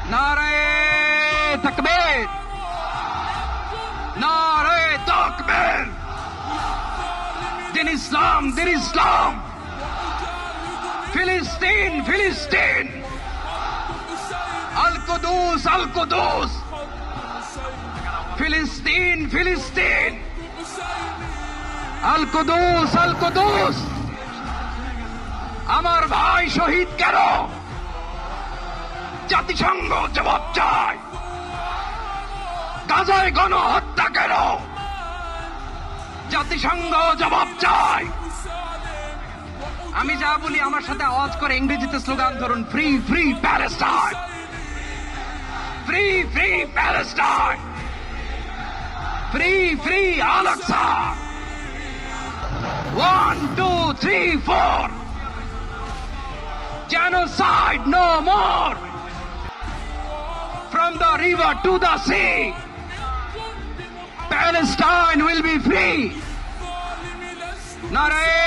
নারায়ে তাকবীর, নারায়ে তাকবীর। দিন ইসলাম, দিন ইসলাম। ফিলিস্তিন, ফিলিস্তিন। আল কুদুস, আল কুদুস। ফিলিস্তিন, ফিলিস্তিন। আল কুদুস, আল কুদুস। আমার ভাই শহীদ কেন? জাতিসংঘ জবাব চায়। গাজায় গণহত্যা কেন? জাতিসংঘ জবাব চায়। আমি যা বলি আমার সাথে আওয়াজ করে ইংরেজিতে স্লোগান ধরুন, free free Palestine, free free Palestine, free free Al Aqsa. 1, 2, 3, 4. Genocide no more. From the river to the sea, Palestine will be free. Naare